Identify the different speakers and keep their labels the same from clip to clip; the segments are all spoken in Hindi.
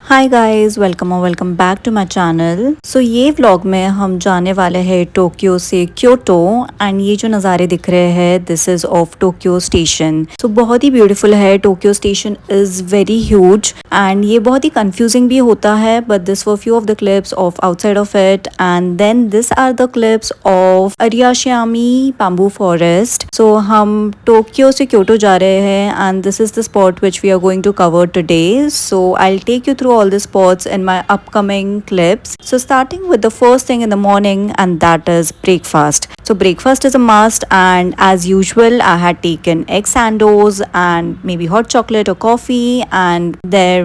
Speaker 1: Hi guys, welcome back to my channel. So ये व्लॉग में हम जाने वाले हैं टोक्यो से क्योटो। एंड ये जो नज़ारे दिख रहे हैं this is of Tokyo station. So बहुत ही ब्यूटीफुल है। Tokyo station is very huge and ये बहुत ही कंफ्यूजिंग भी होता है, but this were few of the clips of outside of it and then this are the clips of Arashiyama bamboo forest. So हम टोक्यो से क्योटो जा रहे हैं and this is the spot which we are going to cover today. So I will take you through all the spots in my upcoming clips. So starting with the first thing in the morning, and that is breakfast. So breakfast is a must, and as usual I had taken egg sandos and maybe hot chocolate or coffee, and there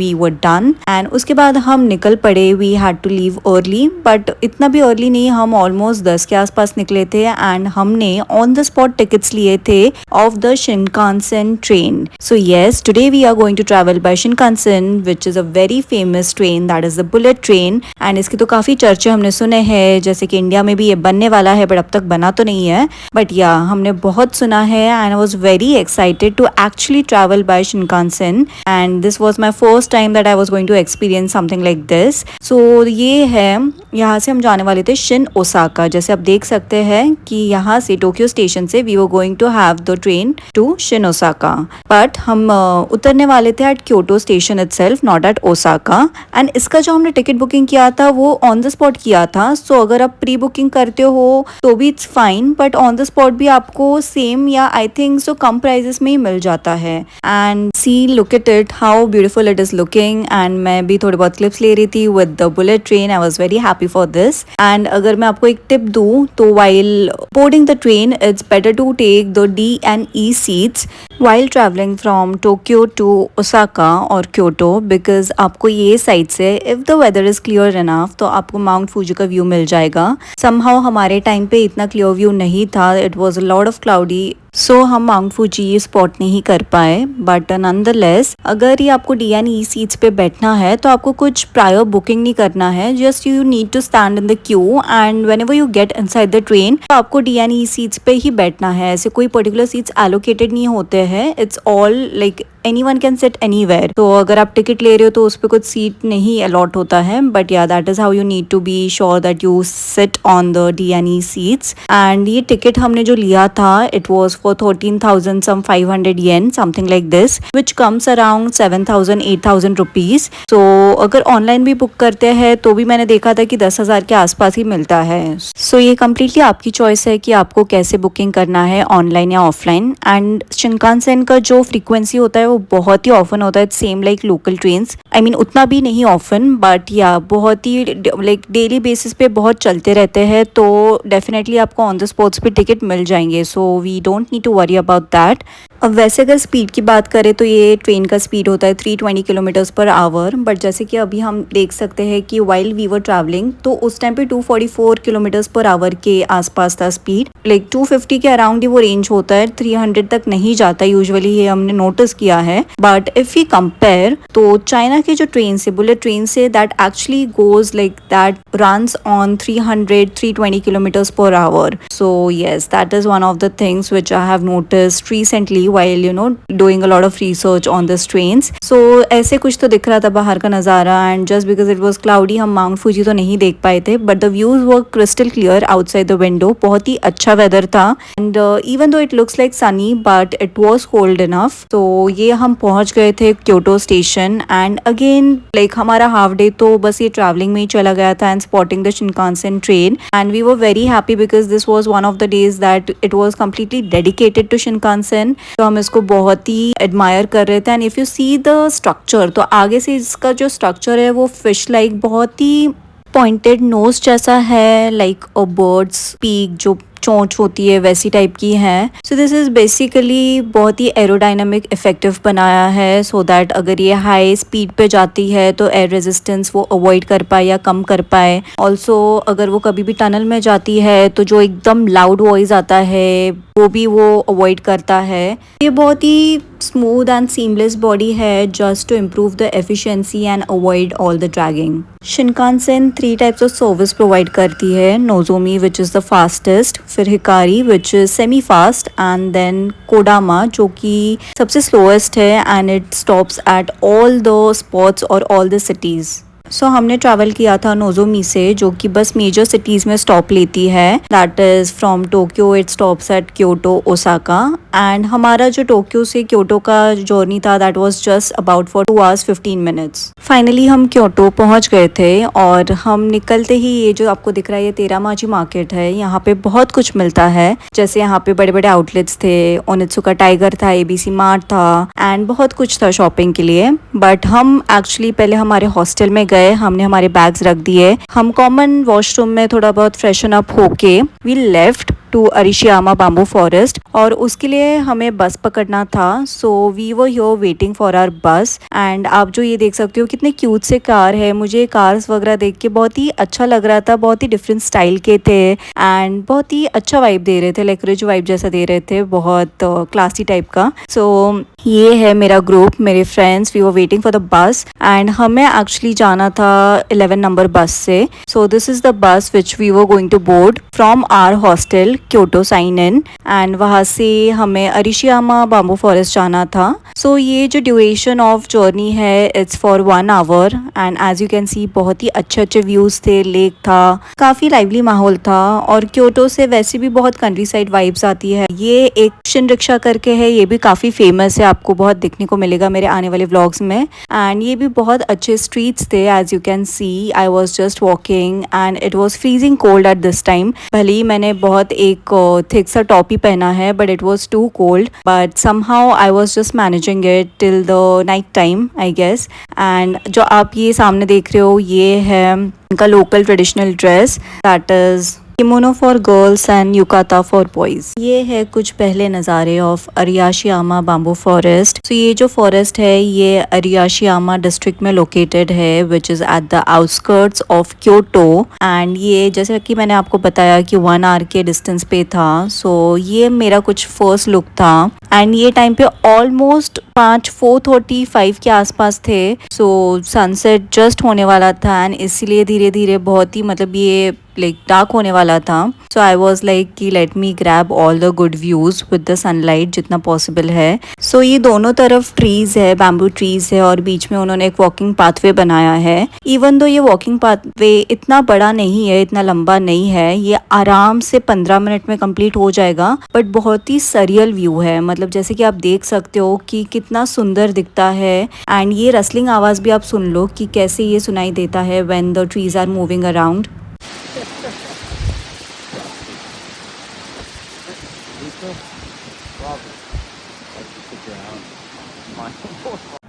Speaker 1: we were done. And उसके बाद हम निकल पड़े. We had to leave early, but इतना भी early नहीं, हम almost 10 के आसपास निकले थे and हमने on the spot tickets लिए थे of the Shinkansen train. So yes, today we are going to travel by Shinkansen, which is a very famous train, that is the bullet train. and इसके तो काफ़ी चर्चे हमने सुने हैं, जैसे कि इंडिया में भी ये बनने वाला है बट अब तक बना तो नहीं है, बट या हमने बहुत सुना है and I was very excited to actually travel by Shinkansen and this was my first time that I was going to experience something like this. So ये है, यहाँ से हम जाने वाले थे शिन ओसाका। जैसे आप देख सकते हैं कि यहाँ से टोक्यो स्टेशन से we were going to have the train to Shin Osaka, but हम उतरने वाले थे at Kyoto station itself, not at Osaka. And इसका जो हमने टिकट बुकिंग किया था वो ऑन द स्पॉट किया था। सो अगर आप प्री बुकिंग करते हो तो भी it's fine, but on the spot भी आपको सेम या I think so come prices में ही मिल जाता है। And see look at it, how beautiful it is looking. And मैं भी थोड़ी बहुत क्लिप्स ले रही थी with the bullet train. I was very happy for this. And अगर मैं आपको एक टिप दूँ तो while boarding the train it's better to take the D&E seats while traveling from Tokyo to Osaka or Kyoto, because आपको ये साइड से if the weather is clear enough तो आपको माउंट फूजी का व्यू मिल जाएगा। somehow हमारे टाइम पे इतना क्लियर व्यू नहीं था, it was a lot of cloudy, सो हम माउंट फूजी स्पॉट नहीं कर पाए। बट नॉनदलेस अगर ये आपको D&E सीट्स पे बैठना है तो आपको कुछ प्रायर बुकिंग नहीं करना है, just you need to stand in the queue and whenever you get inside the train तो आपको D&E सीट्स पे ही बैठना है। ऐसे कोई पर्टिकुलर सीट्स एलोकेटेड नहीं होते हैं, it's all like anyone can sit anywhere. तो अगर आप टिकट ले रहे हो तो उस पर कुछ सीट नहीं अलॉट होता है, but yeah that is how you need to be sure that you sit on the D&E seats. And ये टिकट हमने जो लिया था it was for 13,500 yen, something like this, which comes around 7,000-8,000 rupees. So अगर ऑनलाइन भी बुक करते हैं तो भी मैंने देखा था कि 10,000 के आसपास ही मिलता है। सो ये कम्प्लीटली आपकी चॉइस है कि आपको कैसे बुकिंग करना है, ऑनलाइन या ऑफलाइन। एंड शिनकानसेन का जो फ्रीक्वेंसी होता है वो बहुत ही ऑफन होता है, same like local trains. I mean उतना भी नहीं ऑफन, बट या बहुत ही लाइक डेली बेसिस पे बहुत चलते रहते हैं, तो डेफिनेटली आपको ऑन द स्पॉट्स पे टिकट मिल जाएंगे। So we don't need to worry about that. अब वैसे अगर स्पीड की बात करें तो ये ट्रेन का स्पीड होता है 320 किलोमीटर्स पर आवर, बट जैसे कि अभी हम देख सकते हैं कि वाइल वी वर ट्रैवलिंग तो उस टाइम पे 244 किलोमीटर्स पर आवर के आसपास था स्पीड। लाइक 250 के अराउंड ही वो रेंज होता है, 300 तक नहीं जाता यूजुअली, ये हमने नोटिस किया है। बट इफ यू कंपेयर तो चाइना की जो ट्रेन से, बुलेट ट्रेन से, that actually goes like that runs on 300-320 kilometres per hour. So yes, that is one of the things which I have noticed recently while you know doing a lot of research on this trains. So ऐसे कुछ तो दिख रहा था बाहर का नज़ारा, and just because it was cloudy हम माउंट फूजी तो नहीं देख पाए थे, but the views were crystal clear outside the window. बहुत ही अच्छा वेदर था and even though it looks like sunny but it was cold enough. तो ये हम पहुँच गए थे Kyoto station and again like हमारा हाफ डे तो बस ये ट्रैवलिंग में ही चला गया था and spotting the Shinkansen train, and we were very happy because this was one of the days that it was completely dedicated to Shinkansen. तो हम इसको बहुत ही एडमायर कर रहे थे। And if you see the structure तो आगे से इसका जो स्ट्रक्चर है वो फिश लाइक बहुत ही पॉइंटेड नोज जैसा है, लाइक अ बर्ड्स पीक जो चोंच होती है वैसी टाइप की है। सो दिस इज़ बेसिकली बहुत ही एरोडाइनमिक इफेक्टिव बनाया है सो दैट अगर ये हाई स्पीड पे जाती है तो एयर रेजिस्टेंस वो अवॉइड कर पाए या कम कर पाए। ऑल्सो अगर वो कभी भी टनल में जाती है तो जो एकदम लाउड वॉइस आता है वो भी वो अवॉइड करता है। ये बहुत ही स्मूथ एंड सीमलेस बॉडी है just to improve the efficiency and avoid all the dragging. Shinkansen 3 types of service provide करती है, Nozomi which is the fastest, फिर Hikari which is semi fast and then Kodama जो कि सबसे स्लोएस्ट है and it stops at all the spots और ऑल द सिटीज़। सो हमने ट्रैवल किया था नोजोमी से जो कि बस मेजर सिटीज़ में स्टॉप लेती है, that is from Tokyo it stops eight Kyoto, Osaka and हमारा जो टोक्यो से क्योटो का जर्नी था that was just about for 2 hours 15 minutes। Finally हम क्योटो पहुंच गए थे और हम निकलते ही ये जो आपको दिख रहा है ये तेरामाची मार्केट है, यहाँ पे बहुत कुछ मिलता है। जैसे यहाँ पे बड़े बड़े आउटलेट्स थे, ओनित्सुका टाइगर था, एबीसी मार्ट था एंड बहुत कुछ था शॉपिंग के लिए। बट हम एक्चुअली पहले हमारे हॉस्टल में गए, हमने हमारे बैग्स रख दिए, हम कॉमन वॉशरूम में थोड़ा बहुत फ्रेशन अप होके we left to Arashiyama bamboo forest और उसके लिए हमें बस पकड़ना था। So we were here waiting for our bus and आप जो ये देख सकते हो कितने क्यूट से कार है, मुझे कार्स वगैरह देख के बहुत ही अच्छा लग रहा था, बहुत ही डिफरेंट स्टाइल के थे एंड बहुत ही अच्छा वाइब दे रहे थे, लाइक रिच वाइब जैसा दे रहे थे, बहुत क्लासी टाइप का। सो ये है मेरा ग्रुप, मेरे friends, we were waiting for the bus and हमें एक्चुअली जाना था 11 नंबर बस से। So this is the bus which we were going to board from our hostel Kyoto sign in and वहाँ से हमें अरिशियामा बाम्बू फॉरेस्ट जाना था। सो ये जो ड्यूरेशन ऑफ जर्नी है it's for 1 hour and as you can see बहुत ही अच्छे अच्छे व्यूज़ थे, लेक था, काफ़ी लाइवली माहौल था और क्योटो से वैसे भी बहुत कंट्री साइड वाइब्स आती है। ये एक शिन रिक्शा करके है, ये भी काफ़ी फेमस है, आपको बहुत देखने को मिलेगा मेरे आने वाले व्लॉग्स में एंड ये भी बहुत अच्छे स्ट्रीट्स थे। As you can see I was just walking and it was freezing cold at this time. भले ही मैंने बहुत एक थिक सा टॉप ही पहना है but it was too cold, but somehow I was just managing it till the night time I guess. And जो आप ये सामने देख रहे हो ये है इनका local traditional dress, that is kimono for girls and yukata for boys. ये है कुछ पहले नज़ारे of Arashiyama bamboo forest. So ये जो फॉरेस्ट है ये अरियाशियामा डिस्ट्रिक्ट में लोकेटेड है which is at the outskirts of Kyoto and ये जैसे कि मैंने आपको बताया कि 1 hour के डिस्टेंस पे था। सो ये मेरा कुछ फर्स्ट लुक था एंड ये टाइम पे ऑलमोस्ट 4:35 के आसपास थे। सो सनसेट जस्ट होने वाला था एंड इसीलिए धीरे धीरे बहुत ही मतलब ये लाइक डार्क होने वाला था। सो आई वॉज लाइक कि let me grab all the good views with the sunlight जितना पॉसिबल है। सो ये दोनों तरफ ट्रीज है, बैम्बू ट्रीज है और बीच में उन्होंने एक वॉकिंग पाथवे बनाया है। इवन दो ये वॉकिंग पाथवे इतना बड़ा नहीं है, इतना लंबा नहीं है, ये आराम से 15 मिनट में कंप्लीट हो जाएगा, बट बहुत ही सरियल व्यू है। मतलब जैसे कि आप देख सकते हो कि कितना सुंदर दिखता है एंड ये रसलिंग आवाज भी आप सुन लो कि कैसे ये सुनाई देता है when the trees are moving around.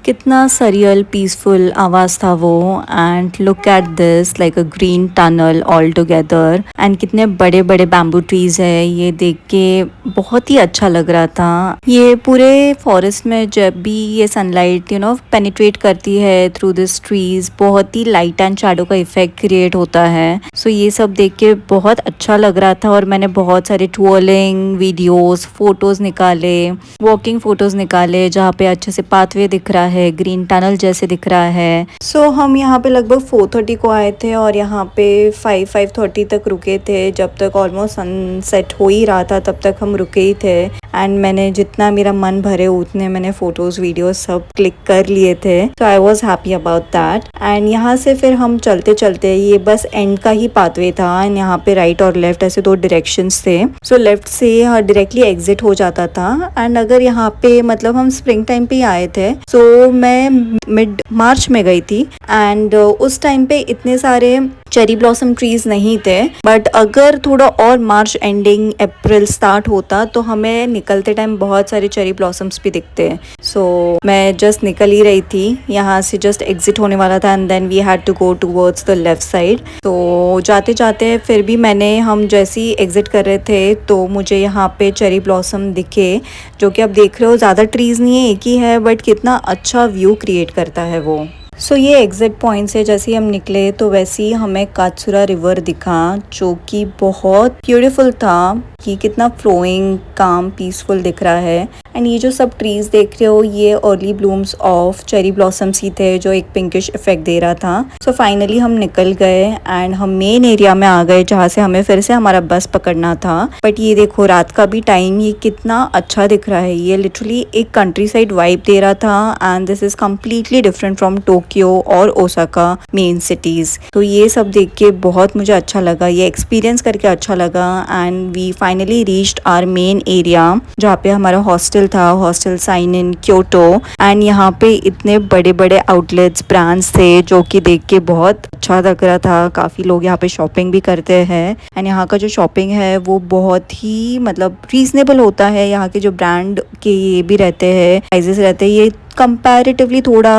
Speaker 1: कितना सरियल पीसफुल आवाज़ था वो and look at this like a green tunnel all together and कितने बड़े बड़े बैम्बू ट्रीज है, ये देख के बहुत ही अच्छा लग रहा था। ये पूरे फॉरेस्ट में जब भी ये सनलाइट पेनिट्रेट करती है थ्रू दिस ट्रीज बहुत ही लाइट एंड शैडो का इफेक्ट क्रिएट होता है। सो ये सब देख के बहुत अच्छा लग रहा था और मैंने बहुत सारे ट्रोलिंग वीडियोस, फोटोज निकाले, वॉकिंग फोटोज निकाले जहाँ पे अच्छे से पाथवे दिख रहा है, ग्रीन टनल जैसे दिख रहा है। सो हम यहाँ पे लगभग 4:30 को आए थे और यहाँ पे 5:30 तक रुके थे। जब तक ऑलमोस्ट सनसेट हो ही रहा था तब तक हम रुके ही थे एंड मैंने जितना मेरा मन भरे उतने मैंने फोटोज वीडियोस सब क्लिक कर लिए थे। तो I was happy about that and यहाँ से फिर हम चलते चलते, ये बस एंड का ही पाथवे था एंड यहाँ पे राइट और लेफ्ट ऐसे 2 डायरेक्शंस थे। सो लेफ्ट से डायरेक्टली एग्जिट हो जाता था एंड अगर यहाँ पे मतलब हम स्प्रिंग टाइम पे ही आए थे। सो मैं मिड मार्च में गई थी एंड उस टाइम पे इतने सारे चेरी ब्लॉसम ट्रीज नहीं थे, बट अगर थोड़ा और मार्च एंडिंग अप्रैल स्टार्ट होता तो हमें निकलते टाइम बहुत सारे चेरी ब्लॉसम्स भी दिखते हैं। सो मैं जस्ट निकल ही रही थी, यहाँ से जस्ट एग्जिट होने वाला था and then we had to go towards the left side. तो जाते जाते फिर भी हम जैसे ही एग्जिट कर रहे थे तो मुझे यहाँ पे चेरी ब्लॉसम दिखे, जो कि आप देख रहे हो ज़्यादा ट्रीज नहीं है, एक ही है, बट कितना अच्छा व्यू क्रिएट करता है वो। सो ये एग्जिट पॉइंट से जैसे ही हम निकले तो वैसे ही हमें कात्सुरा रिवर दिखा जो कि बहुत ब्यूटीफुल था। कि कितना फ्लोइंग काम पीसफुल दिख रहा है। एंड ये जो सब ट्रीज देख रहे हो ये early blooms of cherry blossoms ही थे जो एक पिंकिश इफेक्ट दे रहा था। सो फाइनली हम निकल गए एंड हम मेन एरिया में आ गए जहाँ से हमें फिर से हमारा बस पकड़ना था। बट ये देखो रात का भी टाइम ये कितना अच्छा दिख रहा है, ये लिटरली एक कंट्री साइड वाइब दे रहा था। And this is completely different from Tokyo और ओसाका मेन सिटीज। तो ये सब देख के बहुत मुझे अच्छा लगा, ये एक्सपीरियंस करके अच्छा लगा। And we finally reached our main area जहाँ पे हमारा हॉस्टल था, hostel sign in Kyoto. And यहाँ पे इतने बड़े बड़े आउटलेट्स ब्रांड्स थे जो कि देख के बहुत अच्छा लग रहा था। काफ़ी लोग यहाँ पे शॉपिंग भी करते हैं। एंड यहाँ का जो शॉपिंग है वो बहुत ही मतलब रीजनेबल होता है। यहाँ के जो ब्रांड के ये भी रहते हैं प्राइजेस रहते हैं ये कंपैरेटिवली थोड़ा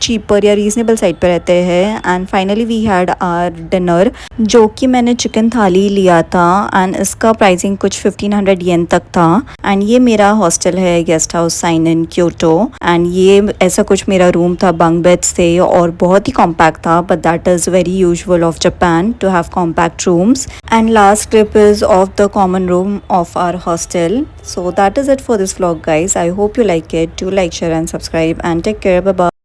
Speaker 1: चीपर या रीजनेबल साइड पे रहते हैं। And finally we had our dinner जो कि मैंने चिकन थाली लिया था एंड इसका प्राइसिंग कुछ 1500 येन तक था। एंड ये मेरा हॉस्टल है guest house sign in Kyoto. And ये ऐसा कुछ मेरा रूम था, बंक बेड्स थे और बहुत ही कॉम्पैक्ट था। But that is very usual of Japan to have compact rooms. And last clip is of the common room of our hostel. So that is it for this vlog guys. I hope you like it. Do like, share and subscribe and take care. Bye bye.